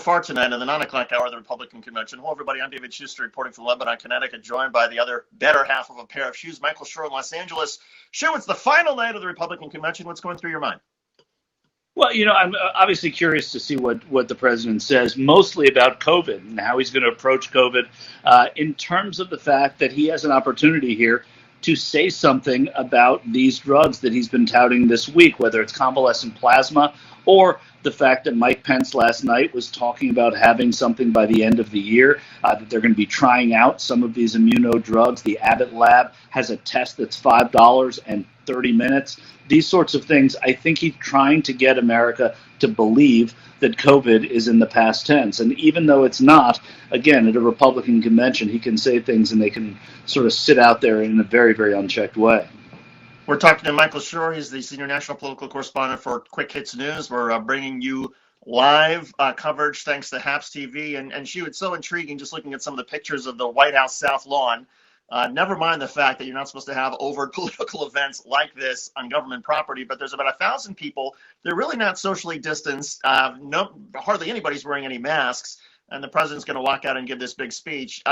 far tonight in the 9 o'clock hour of the Republican Convention. Hello, everybody. I'm David Schuster reporting from Lebanon, Connecticut, joined by the other better half of a pair of shoes, Michael Schur in Los Angeles. Shu, it's the final night of the Republican Convention. What's going through your mind? Well, I'm obviously curious to see what the president says, mostly about COVID and how he's going to approach COVID in terms of the fact that he has an opportunity here to say something about these drugs that he's been touting this week, whether it's convalescent plasma or the fact that Mike Pence last night was talking about having something by the end of the year, that they're going to be trying out some of these immuno drugs. The Abbott lab has a test that's $5 and 30 minutes. These sorts of things, I think he's trying to get America to believe that COVID is in the past tense. And even though it's not, again, at a Republican convention, he can say things and they can sort of sit out there in a very, very unchecked way. We're talking to Michael Schur. He's the senior national political correspondent for Quick Hits News. We're bringing you live coverage thanks to HAPS TV. And Shu, it's so intriguing just looking at some of the pictures of the White House South Lawn. Never mind the fact that you're not supposed to have overt political events like this on government property, but there's about 1,000 people. They're really not socially distanced. Hardly anybody's wearing any masks, and the president's going to walk out and give this big speech.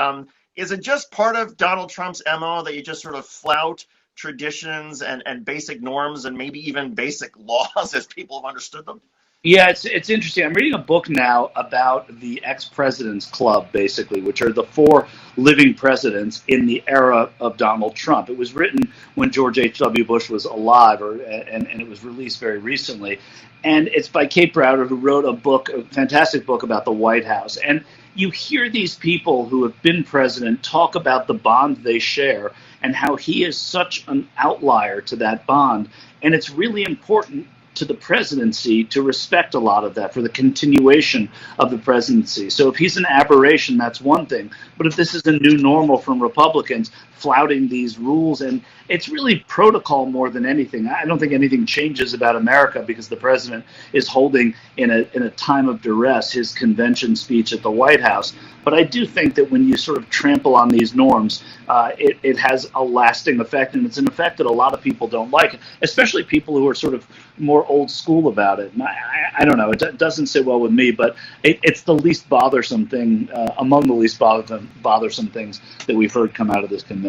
Is it just part of Donald Trump's MO that you just sort of flout traditions and basic norms and maybe even basic laws as people have understood them? Yeah, it's interesting. I'm reading a book now about the ex-presidents club, basically, which are the 4 living presidents in the era of Donald Trump. It was written when George H.W. Bush was alive, and it was released very recently. And it's by Kate Browder, who wrote a fantastic book about the White House. And you hear these people who have been president talk about the bond they share and how he is such an outlier to that bond. And it's really important to the presidency to respect a lot of that for the continuation of the presidency. So if he's an aberration, that's one thing. But if this is a new normal from Republicans flouting these rules, and it's really protocol more than anything. I don't think anything changes about America because the president is holding in a time of duress his convention speech at the White House. But I do think that when you sort of trample on these norms, it has a lasting effect, and it's an effect that a lot of people don't like, especially people who are sort of more old school about it. And I don't know, it doesn't sit well with me, but it's the least bothersome thing, among the least bothersome things that we've heard come out of this convention.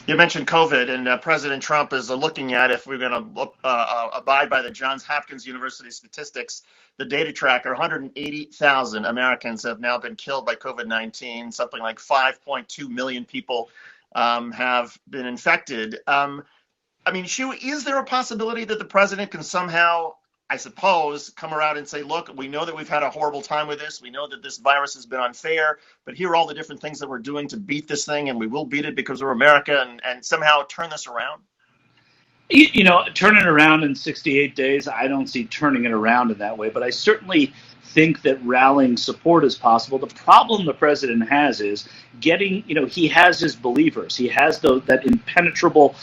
You mentioned COVID, and President Trump is looking at, if we're going to abide by the Johns Hopkins University statistics, the data tracker, 180,000 Americans have now been killed by COVID-19. Something like 5.2 million people have been infected. Shu, is there a possibility that the president can somehow, I suppose, come around and say, look, we know that we've had a horrible time with this. We know that this virus has been unfair, but here are all the different things that we're doing to beat this thing, and we will beat it because we're America, and somehow turn this around? Turn it around in 68 days, I don't see turning it around in that way, but I certainly think that rallying support is possible. The problem the president has is getting, he has his believers. He has that impenetrable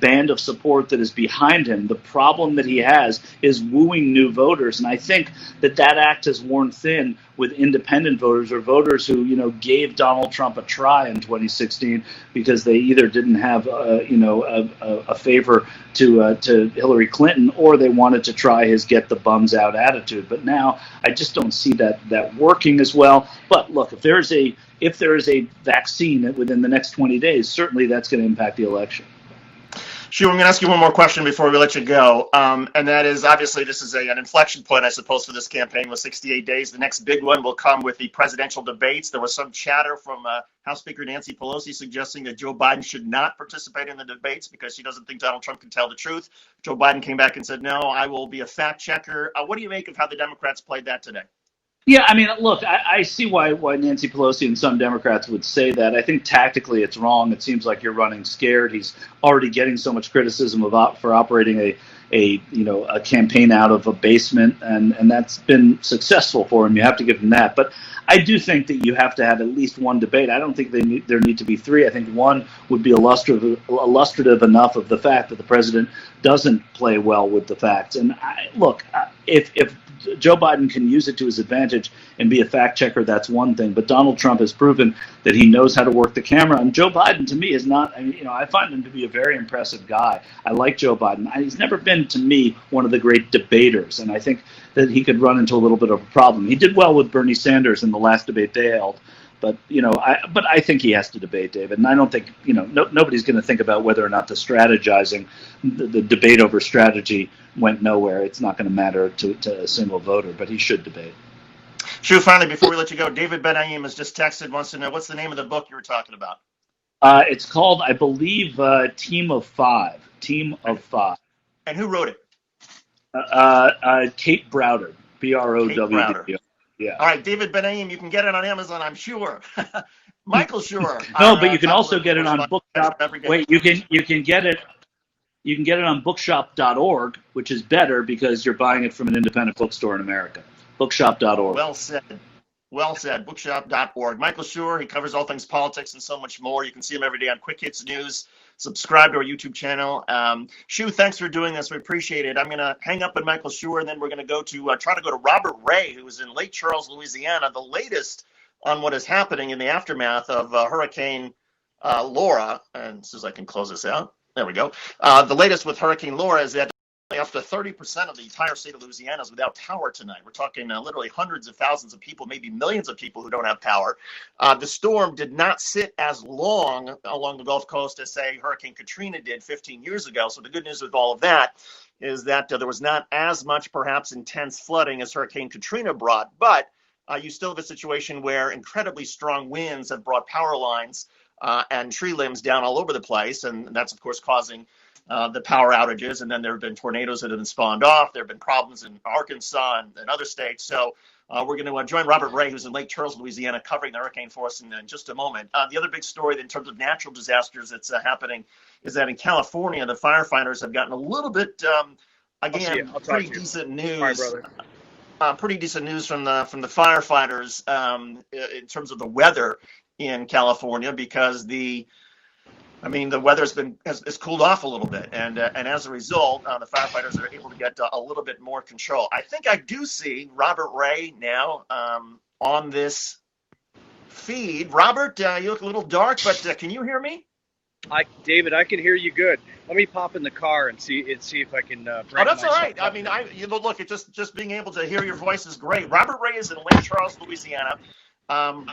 band of support that is behind him. The problem that he has is wooing new voters, and I think that act has worn thin with independent voters or voters who gave Donald Trump a try in 2016 because they either didn't have a favor to Hillary Clinton, or they wanted to try his get the bums out attitude. But now I just don't see that working as well. But look, if there is a vaccine within the next 20 days, certainly that's going to impact the election. Shu, I'm going to ask you one more question before we let you go, and that is, obviously, this is an inflection point, I suppose, for this campaign with 68 days. The next big one will come with the presidential debates. There was some chatter from House Speaker Nancy Pelosi suggesting that Joe Biden should not participate in the debates because she doesn't think Donald Trump can tell the truth. Joe Biden came back and said, no, I will be a fact checker. What do you make of how the Democrats played that today? Yeah, look, I see why Nancy Pelosi and some Democrats would say that. I think tactically it's wrong. It seems like you're running scared. He's already getting so much criticism for operating a campaign out of a basement, and that's been successful for him. You have to give him that. But I do think that you have to have at least one debate. I don't think there need to be 3. I think one would be illustrative enough of the fact that the president doesn't play well with the facts. And if Joe Biden can use it to his advantage and be a fact checker. That's one thing. But Donald Trump has proven that he knows how to work the camera. And Joe Biden, to me, is not. I mean, I find him to be a very impressive guy. I like Joe Biden. He's never been, to me, one of the great debaters. And I think that he could run into a little bit of a problem. He did well with Bernie Sanders in the last debate they held. But I think he has to debate, David, and I don't think nobody's going to think about whether or not the strategizing, the debate over strategy went nowhere. It's not going to matter to a single voter, but he should debate. Shu, finally, before we let you go, David Ben-Aim has just texted, wants to know what's the name of the book you were talking about. It's called, I believe, Team of Five. Team of Five. And who wrote it? Kate Browder, Browder. Yeah. All right, David Ben-Aim, you can get it on Amazon, I'm sure. Michael Schur. No, but you can also get it on Bookshop. Wait, you can get it. You can get it on bookshop.org, which is better because you're buying it from an independent bookstore in America. Bookshop.org. Well said. Well said. Bookshop.org. Michael Schur, he covers all things politics and so much more. You can see him every day on Quick Hits News. Subscribe to our YouTube channel. Shu, thanks for doing this. We appreciate it. I'm going to hang up with Michael Schur, and then we're going to go to try to go to Robert Ray, who is in Lake Charles, Louisiana, the latest on what is happening in the aftermath of Hurricane Laura. And as soon as I can close this out, there we go. The latest with Hurricane Laura is that up to 30% of the entire state of Louisiana is without power tonight. We're talking literally hundreds of thousands of people, maybe millions of people who don't have power. The storm did not sit as long along the Gulf Coast as, say, Hurricane Katrina did 15 years ago. So the good news with all of that is that there was not as much, perhaps, intense flooding as Hurricane Katrina brought. But you still have a situation where incredibly strong winds have brought power lines and tree limbs down all over the place. And that's, of course, causing the power outages, and then there have been tornadoes that have been spawned off. There have been problems in Arkansas and other states. So we're going to join Robert Ray, who's in Lake Charles, Louisiana, covering the hurricane for us in just a moment. The other big story in terms of natural disasters that's happening is that in California, the firefighters have gotten a little bit, pretty decent news. Pretty decent news from the firefighters in terms of the weather in California, because the weather has cooled off a little bit, and as a result, the firefighters are able to get a little bit more control. I think I do see Robert Ray now on this feed. Robert, you look a little dark, but can you hear me? David, I can hear you good. Let me pop in the car and see if I can. That's all right. I mean, look, it just being able to hear your voice is great. Robert Ray is in Lake Charles, Louisiana.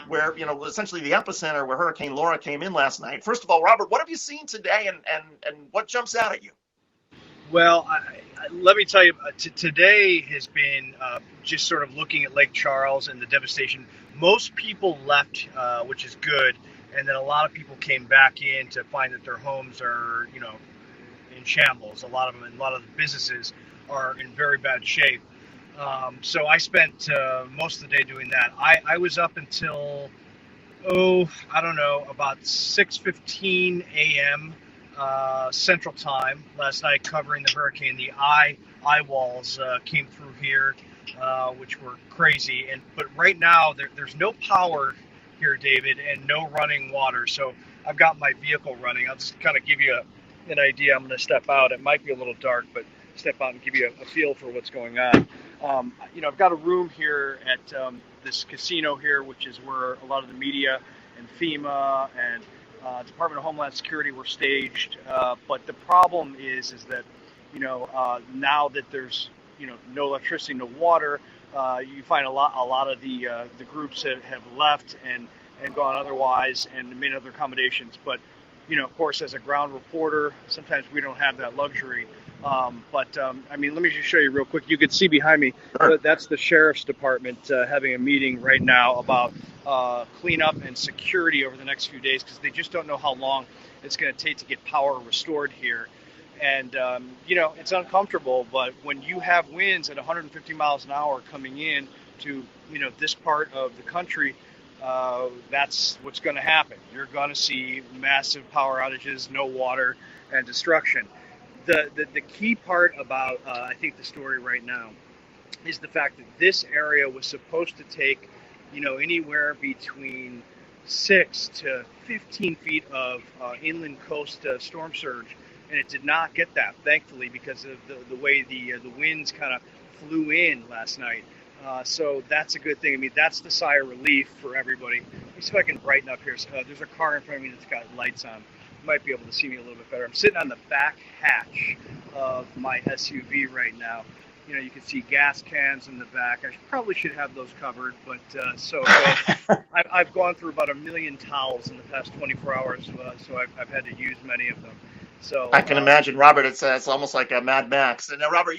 Where, essentially the epicenter where Hurricane Laura came in last night. First of all, Robert, what have you seen today, and what jumps out at you? Well, let me tell you, today has been just sort of looking at Lake Charles and the devastation. Most people left, which is good, and then a lot of people came back in to find that their homes are, in shambles. A lot of the businesses are in very bad shape. So I spent most of the day doing that. I was up until, about 6:15 a.m. Central Time last night, covering the hurricane. The eye walls came through here, which were crazy. But right now there's no power here, David, and no running water. So I've got my vehicle running. I'll just kind of give you an idea. I'm going to step out. It might be a little dark, but step out and give you a feel for what's going on. I've got a room here at this casino here, which is where a lot of the media and FEMA and Department of Homeland Security were staged. But the problem is that, now that there's, no electricity, no water, you find a lot of the groups have left and gone otherwise and made other accommodations. But, of course, as a ground reporter, sometimes we don't have that luxury. Let me just show you real quick. You can see behind me, that's the Sheriff's Department having a meeting right now about cleanup and security over the next few days, because they just don't know how long it's going to take to get power restored here. And, it's uncomfortable, but when you have winds at 150 miles an hour coming in to, this part of the country, that's what's going to happen. You're going to see massive power outages, no water, and destruction. The key part about, I think, the story right now is the fact that this area was supposed to take, anywhere between 6 to 15 feet of inland coast storm surge, and it did not get that, thankfully, because of the way the winds kind of flew in last night. So that's a good thing. I mean, that's the sigh of relief for everybody. Let me see if I can brighten up here. There's a car in front of me that's got lights on. You might be able to see me a little bit better. I'm sitting on the back hatch of my SUV right now. You know, you can see gas cans in the back. I probably should have those covered, but I've gone through about 1 million towels in the past 24 hours, so I've had to use many of them. So I can imagine, Robert. It's almost like a Mad Max. And now, Robert,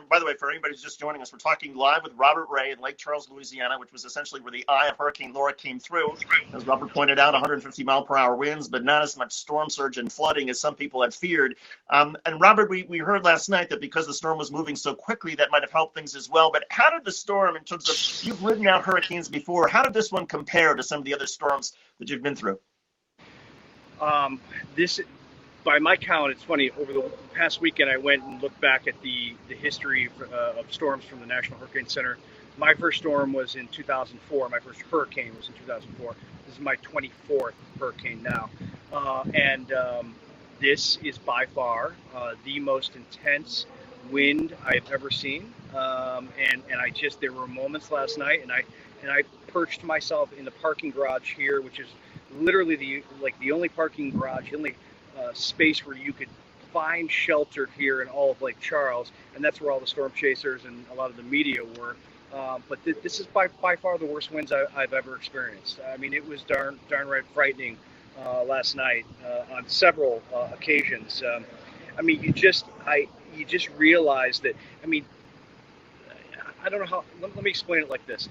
by the way, for anybody who's just joining us, we're talking live with Robert Ray in Lake Charles, Louisiana, which was essentially where the eye of Hurricane Laura came through. As Robert pointed out, 150 mile per hour winds, but not as much storm surge and flooding as some people had feared. And Robert, we heard last night that because the storm was moving so quickly, that might have helped things as well. But how did the storm, in terms of, you've ridden out hurricanes before, how did this one compare to some of the other storms that you've been through? This. By my count, it's funny, over the past weekend I went and looked back at the history of storms from the National Hurricane Center. My first storm was in 2004. My first hurricane was in 2004. This is my 24th hurricane now. And this is by far the most intense wind I've ever seen. And there were moments last night, and I perched myself in the parking garage here, which is literally the only parking garage, the only space where you could find shelter here in all of Lake Charles, and that's where all the storm chasers and a lot of the media were. But this is by far the worst winds I've ever experienced. I mean, it was darn right frightening last night on several occasions. I mean, you just realize that. I mean, I don't know how. Let me explain it like this.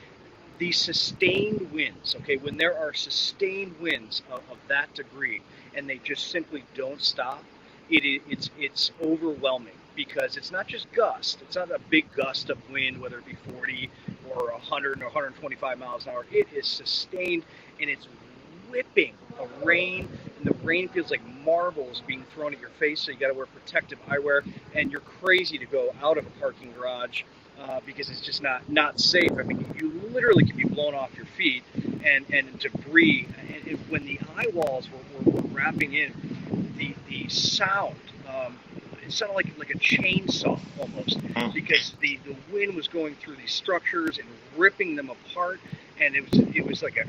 The sustained winds, okay, when there are sustained winds of that degree and they just simply don't stop, it's overwhelming, because it's not just gust. It's not a big gust of wind, whether it be 40 or 100 or 125 miles an hour. It is sustained, and it's whipping a rain, and the rain feels like marbles being thrown at your face, so you got to wear protective eyewear, and you're crazy to go out of a parking garage because it's just not safe. I mean, you literally can be blown off your feet, and debris. And when the eye walls were wrapping in, the sound, it sounded like a chainsaw almost, because the wind was going through these structures and ripping them apart, and it was like a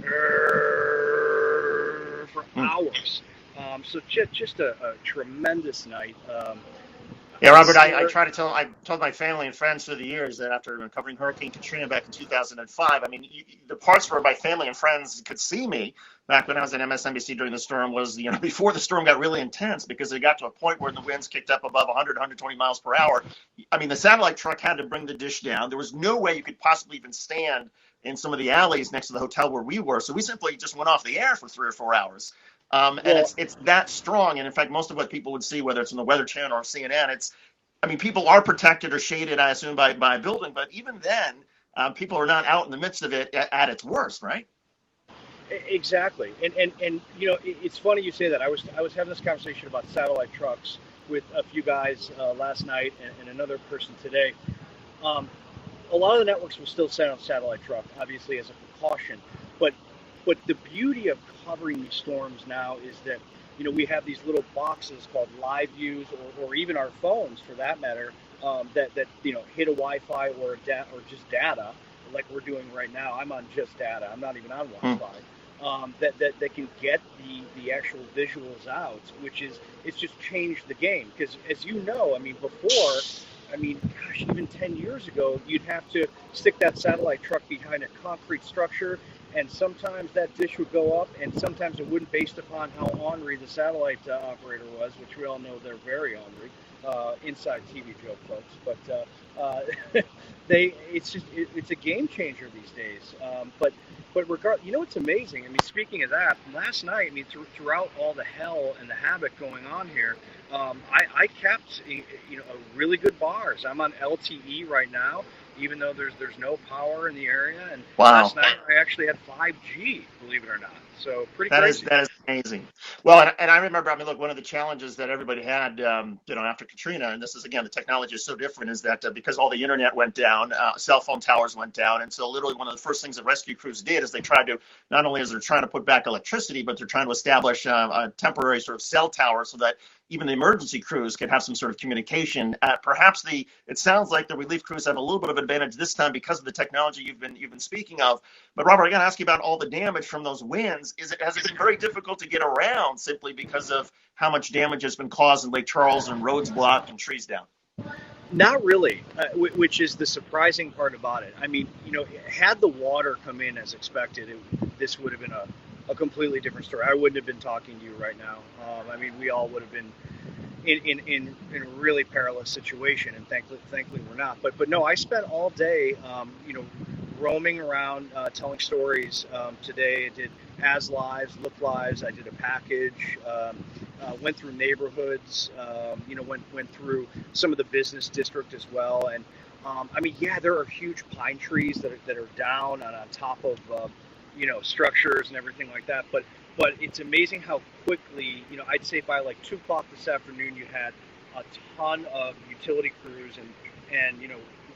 for hours. So just a tremendous night. Yeah, Robert, I told my family and friends through the years that after covering Hurricane Katrina back in 2005, I mean, the parts where my family and friends could see me back when I was at MSNBC during the storm was, before the storm got really intense, because it got to a point where the winds kicked up above 100, 120 miles per hour. I mean, the satellite truck had to bring the dish down. There was no way you could possibly even stand in some of the alleys next to the hotel where we were. So we simply just went off the air for 3 or 4 hours. And it's that strong. And in fact, most of what people would see, whether it's on the Weather Channel or CNN, people are protected or shaded, I assume, by a building. But even then, people are not out in the midst of it at its worst, right? Exactly. And it's funny you say that. I was having this conversation about satellite trucks with a few guys last night and another person today. A lot of the networks will still send out satellite truck, obviously, as a precaution. But the beauty of covering these storms now is that, we have these little boxes called live views, or even our phones, for that matter, that hit a Wi-Fi or just data, like we're doing right now. I'm on just data. I'm not even on Wi-Fi. That can get the actual visuals out, it's just changed the game. Because as you know, before, even 10 years ago, you'd have to stick that satellite truck behind a concrete structure, and sometimes that dish would go up, and sometimes it wouldn't, based upon how ornery the satellite operator was, which we all know they're very ornery. Inside TV joke, folks. But it's a game changer these days. But it's amazing. Speaking of that, last night, throughout all the hell and the havoc going on here, I kept a really good bars. I'm on LTE right now, even though there's no power in the area. And last night I actually had 5G, believe it or not. So pretty crazy. That is amazing. Well, and I remember, look, one of the challenges that everybody had, after Katrina, and this is, again, the technology is so different, is that because all the internet went down, cell phone towers went down. And so literally one of the first things that rescue crews did is they tried to, not only is they're trying to put back electricity, but they're trying to establish a temporary sort of cell tower so that even the emergency crews can have some sort of communication. Perhaps it sounds like the relief crews have a little bit of advantage this time because of the technology you've been speaking of. But Robert, I got to ask you about all the damage from those winds. Has it been very difficult to get around simply because of how much damage has been caused in Lake Charles and roads blocked and trees down? Not really, which is the surprising part about it. I mean, had the water come in as expected, this would have been a completely different story. I wouldn't have been talking to you right now. I mean, we all would have been in a really perilous situation, and thankfully we're not. But no, I spent all day, roaming around, telling stories. Today I did as lives, look lives. I did a package. Went through neighborhoods. Went through some of the business district as well. And I mean, yeah, there are huge pine trees that are down and on top of structures and everything like that. But it's amazing how quickly, I'd say by like 2 o'clock this afternoon, you had a ton of utility crews and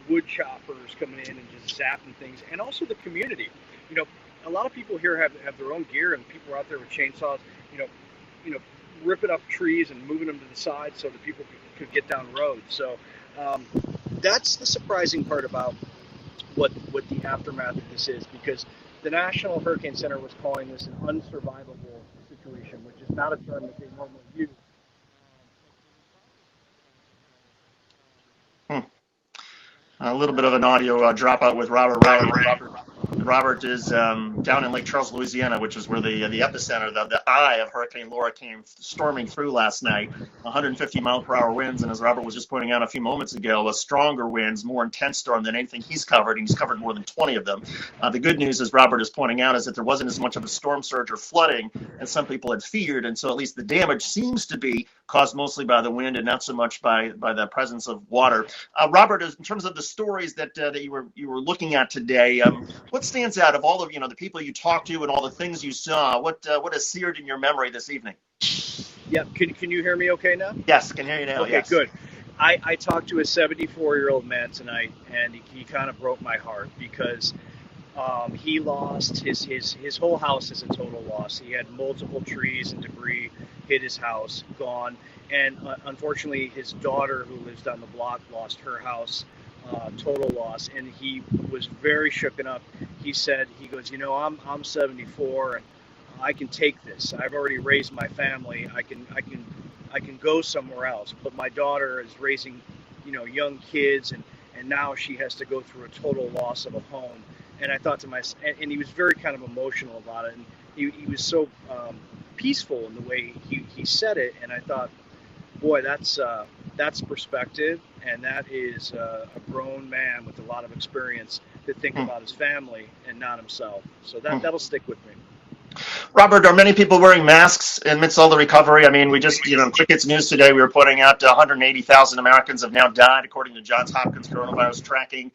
wood choppers coming in and just zapping things, and also the community. A lot of people here have their own gear, and people are out there with chainsaws, ripping up trees and moving them to the side so that people could get down roads. So that's the surprising part about what the aftermath of this is, because the National Hurricane Center was calling this an unsurvivable situation, which is not a term that they normally use. A little bit of an audio dropout with Robert. Robert is down in Lake Charles, Louisiana, which is where the epicenter, the eye of Hurricane Laura came storming through last night. 150-mile-per-hour winds, and as Robert was just pointing out a few moments ago, a stronger winds, more intense storm than anything he's covered, and he's covered more than 20 of them. The good news, as Robert is pointing out, is that there wasn't as much of a storm surge or flooding as some people had feared, and so at least the damage seems to be caused mostly by the wind and not so much by the presence of water. Robert, in terms of the stories that you were looking at today, what stands out of all of the people you talked to and all the things you saw? What has seared in your memory this evening? Yeah, can you hear me okay now? Yes, can hear you now. Okay, yes. Good. I talked to a 74-year-old man tonight, and he kind of broke my heart because he lost his whole house is a total loss. He had multiple trees and debris hit his house, gone, and unfortunately his daughter, who lives down the block, lost her house. Total loss, and he was very shooken up. He said, he goes, I'm 74 and I can take this. I've already raised my family. I can go somewhere else. But my daughter is raising, young kids, and now she has to go through a total loss of a home. And I thought to myself, and he was very kind of emotional about it, and he was so peaceful in the way he said it, and I thought, boy, that's perspective, and that is a grown man with a lot of experience to think about his family and not himself. So that'll stick with me. Robert, are many people wearing masks amidst all the recovery? I mean, we just, Quick Hits News today, we were putting out 180,000 Americans have now died, according to Johns Hopkins coronavirus tracking.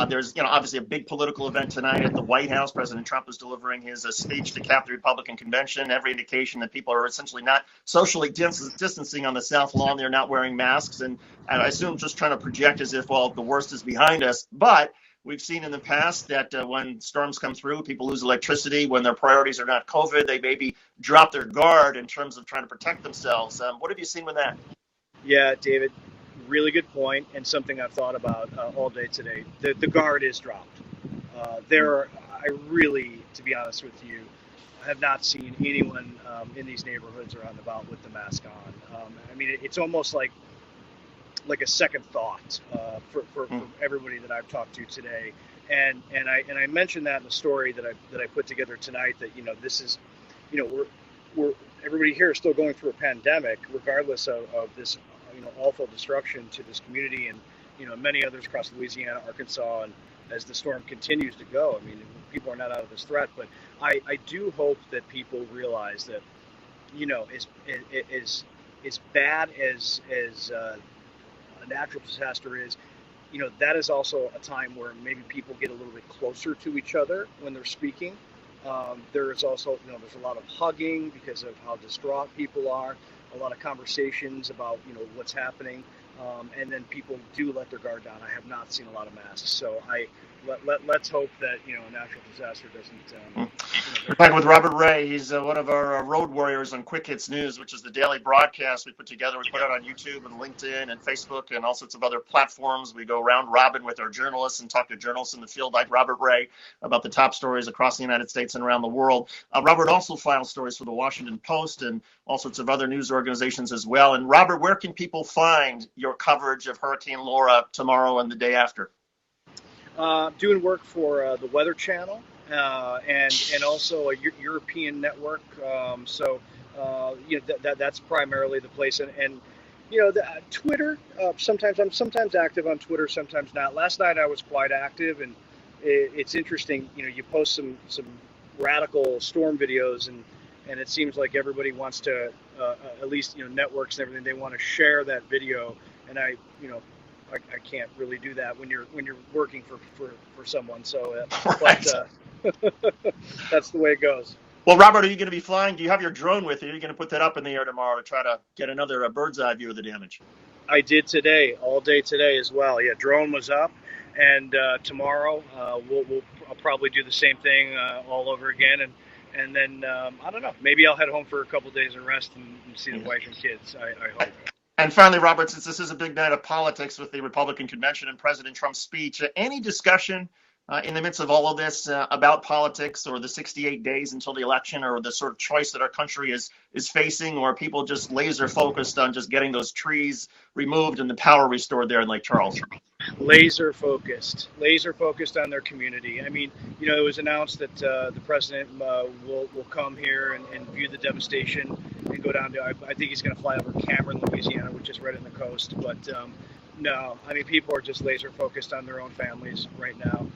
There's, obviously a big political event tonight at the White House. President Trump is delivering his speech to cap the Republican convention. Every indication that people are essentially not socially distancing on the South Lawn. They're not wearing masks. And I assume just trying to project as if, well, the worst is behind us. But we've seen in the past that when storms come through, people lose electricity. When their priorities are not COVID, they maybe drop their guard in terms of trying to protect themselves. What have you seen with that? Yeah, David, really good point, and something I've thought about all day today. The guard is dropped. I really, to be honest with you, have not seen anyone in these neighborhoods around about with the mask on. I mean, it's almost like a second thought for everybody that I've talked to today, and I mentioned that in the story that I put together tonight, that this is, we're everybody here is still going through a pandemic, regardless of this awful destruction to this community and many others across Louisiana, Arkansas, and as the storm continues to go. I mean, people are not out of this threat, but I do hope that people realize that as bad as a natural disaster is, that is also a time where maybe people get a little bit closer to each other when they're speaking. There is also, there's a lot of hugging because of how distraught people are, a lot of conversations about, what's happening. And then people do let their guard down. I have not seen a lot of masks. So I let's hope that a natural disaster doesn't. We're talking with Robert Ray. He's one of our road warriors on Quick Hits News, which is the daily broadcast we put together. We put it on YouTube and LinkedIn and Facebook and all sorts of other platforms. We go round robin with our journalists and talk to journalists in the field like Robert Ray about the top stories across the United States and around the world. Robert also files stories for the Washington Post and all sorts of other news organizations as well. And Robert, where can people find your coverage of Hurricane Laura tomorrow and the day after? Doing work for the Weather Channel and also a European network. That's primarily the place. And Twitter. I'm sometimes active on Twitter, sometimes not. Last night I was quite active, and it's interesting. You post some radical storm videos, and it seems like everybody wants to, at least networks and everything. They want to share that video, and I can't really do that when you're working for someone. So, Right. that's the way it goes. Well, Robert, are you going to be flying? Do you have your drone with you? Are you going to put that up in the air tomorrow to try to get another bird's eye view of the damage? I did today, all day today as well. Yeah, drone was up, and tomorrow I'll probably do the same thing all over again, and then I don't know. Maybe I'll head home for a couple of days and rest and see the wife and kids. I hope. And finally, Robert, since this is a big night of politics with the Republican convention and President Trump's speech, any discussion in the midst of all of this about politics or the 68 days until the election or the sort of choice that our country is facing, or are people just laser focused on just getting those trees removed and the power restored there in Lake Charles? Laser focused on their community. I mean, it was announced that the president will come here and view the devastation and go down to, I think he's going to fly over Cameron, Louisiana, which is right on the coast. But no, I mean, people are just laser focused on their own families right now.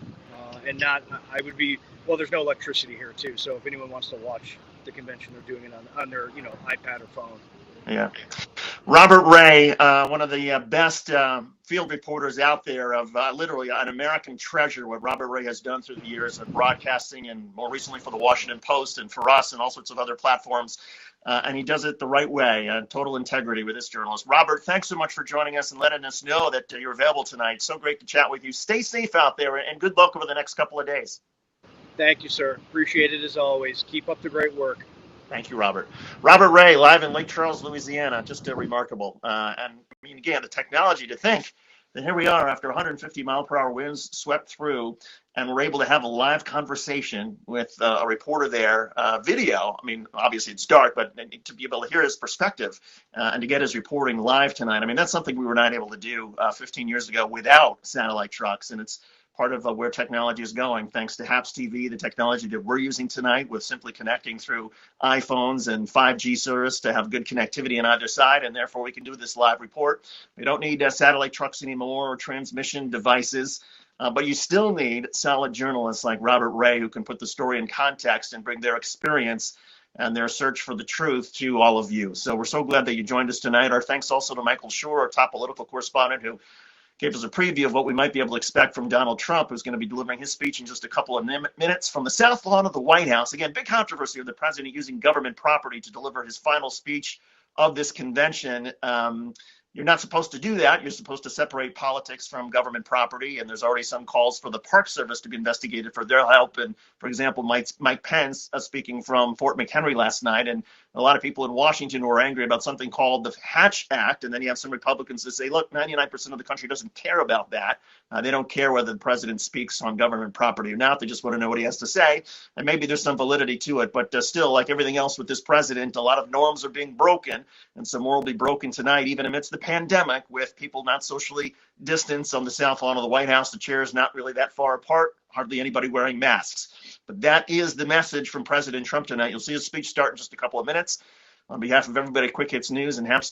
And not, I would be, well, there's no electricity here too. So if anyone wants to watch the convention, they're doing it on their, iPad or phone. Yeah. Robert Ray, one of the best field reporters out there, of literally an American treasure, what Robert Ray has done through the years of broadcasting and more recently for the Washington Post and for us and all sorts of other platforms. And he does it the right way, total integrity with this journalist. Robert, thanks so much for joining us and letting us know that you're available tonight. So great to chat with you. Stay safe out there and good luck over the next couple of days. Thank you, sir. Appreciate it as always. Keep up the great work. Thank you, Robert. Robert Ray, live in Lake Charles, Louisiana. Just remarkable. And I mean, again, the technology to think that here we are after 150 mile per hour winds swept through, and we're able to have a live conversation with a reporter there, video. I mean, obviously it's dark, but to be able to hear his perspective and to get his reporting live tonight. I mean, that's something we were not able to do 15 years ago without satellite trucks. And it's part of where technology is going, thanks to HAPS TV, the technology that we're using tonight with simply connecting through iPhones and 5G service to have good connectivity on either side, and therefore we can do this live report. We don't need satellite trucks anymore or transmission devices, but you still need solid journalists like Robert Ray who can put the story in context and bring their experience and their search for the truth to all of you. So we're so glad that you joined us tonight. Our thanks also to Michael Shore, our top political correspondent, who gave us a preview of what we might be able to expect from Donald Trump, who's going to be delivering his speech in just a couple of minutes from the South Lawn of the White House. Again, big controversy of the president using government property to deliver his final speech of this convention. You're not supposed to do that. You're supposed to separate politics from government property. And there's already some calls for the Park Service to be investigated for their help. And, for example, Mike Pence speaking from Fort McHenry last night. And a lot of people in Washington were angry about something called the Hatch Act. And then you have some Republicans that say, look, 99% of the country doesn't care about that. They don't care whether the president speaks on government property or not. They just want to know what he has to say. And maybe there's some validity to it. But still, like everything else with this president, a lot of norms are being broken. And some more will be broken tonight, even amidst the pandemic, with people not socially distanced on the South Lawn of the White House. The chairs not really that far apart. Hardly anybody wearing masks. But that is the message from President Trump tonight. You'll see his speech start in just a couple of minutes. On behalf of everybody at Quick Hits News and HAPS